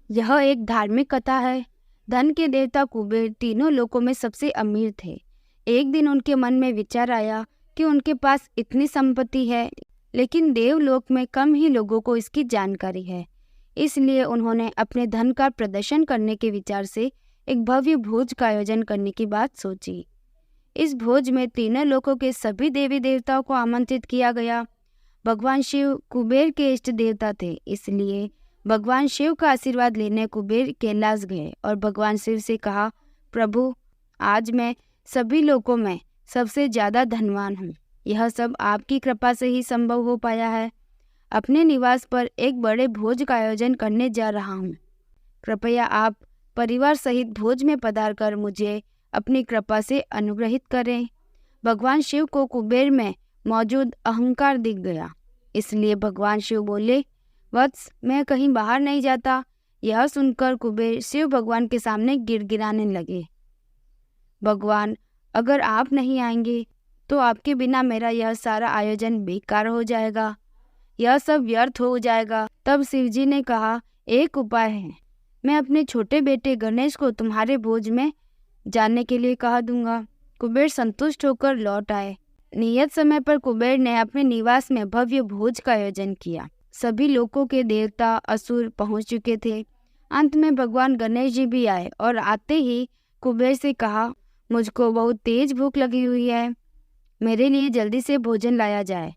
यह एक धार्मिक कथा है। धन के देवता कुबेर तीनों लोकों में सबसे अमीर थे। एक दिन उनके मन में विचार आया कि उनके पास इतनी संपत्ति है, लेकिन देवलोक में कम ही लोगों को इसकी जानकारी है। इसलिए उन्होंने अपने धन का प्रदर्शन करने के विचार से एक भव्य भोज का आयोजन करने की बात सोची। इस भोज में तीनों लोकों के सभी देवी देवताओं को आमंत्रित किया गया। भगवान शिव कुबेर के इष्ट देवता थे, इसलिए भगवान शिव का आशीर्वाद लेने कुबेर कैलाश गए और भगवान शिव से कहा, प्रभु, आज मैं सभी लोकों में सबसे ज़्यादा धनवान हूँ। यह सब आपकी कृपा से ही संभव हो पाया है। अपने निवास पर एक बड़े भोज का आयोजन करने जा रहा हूँ। कृपया आप परिवार सहित भोज में पधारकर मुझे अपनी कृपा से अनुग्रहित करें। भगवान शिव को कुबेर में मौजूद अहंकार दिख गया, इसलिए भगवान शिव बोले, वत्स, मैं कहीं बाहर नहीं जाता। यह सुनकर कुबेर शिव भगवान के सामने गिड़गिड़ाने लगे। भगवान, अगर आप नहीं आएंगे तो आपके बिना मेरा यह सारा आयोजन बेकार हो जाएगा, यह सब व्यर्थ हो जाएगा। तब शिवजी ने कहा, एक उपाय है, मैं अपने छोटे बेटे गणेश को तुम्हारे भोज में जाने के लिए कहा दूंगा। कुबेर संतुष्ट होकर लौट आए। नियत समय पर कुबेर ने अपने निवास में भव्य भोज का आयोजन किया। सभी लोकों के देवता असुर पहुंच चुके थे। अंत में भगवान गणेश जी भी आए और आते ही कुबेर से कहा, मुझको बहुत तेज भूख लगी हुई है, मेरे लिए जल्दी से भोजन लाया जाए।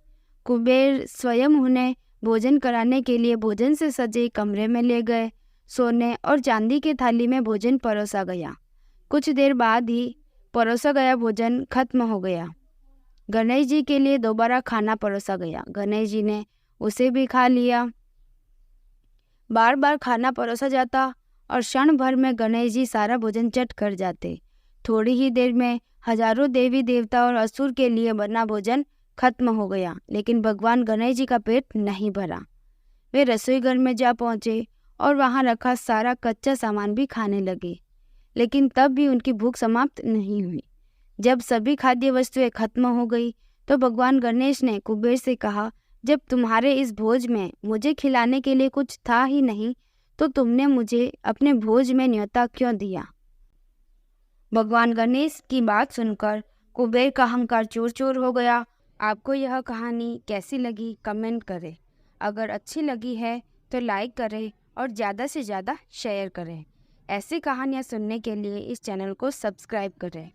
कुबेर स्वयं उन्हें भोजन कराने के लिए भोजन से सजे कमरे में ले गए। सोने और चांदी के थाली में भोजन परोसा गया। कुछ देर बाद ही परोसा गया भोजन खत्म हो गया। गणेश जी के लिए दोबारा खाना परोसा गया। गणेश जी ने उसे भी खा लिया। बार बार खाना परोसा जाता और क्षण भर में गणेश जी सारा भोजन चट कर जाते। थोड़ी ही देर में हजारों देवी देवता और असुर के लिए बना भोजन खत्म हो गया, लेकिन भगवान गणेश जी का पेट नहीं भरा। वे रसोई घर में जा पहुंचे और वहां रखा सारा कच्चा सामान भी खाने लगे, लेकिन तब भी उनकी भूख समाप्त नहीं हुई। जब सभी खाद्य वस्तुएं खत्म हो गई तो भगवान गणेश ने कुबेर से कहा, जब तुम्हारे इस भोज में मुझे खिलाने के लिए कुछ था ही नहीं, तो तुमने मुझे अपने भोज में न्योता क्यों दिया? भगवान गणेश की बात सुनकर कुबेर का अहंकार चूर चूर हो गया। आपको यह कहानी कैसी लगी कमेंट करें। अगर अच्छी लगी है तो लाइक करें और ज़्यादा से ज़्यादा शेयर करें। ऐसी कहानियाँ सुनने के लिए इस चैनल को सब्सक्राइब करें।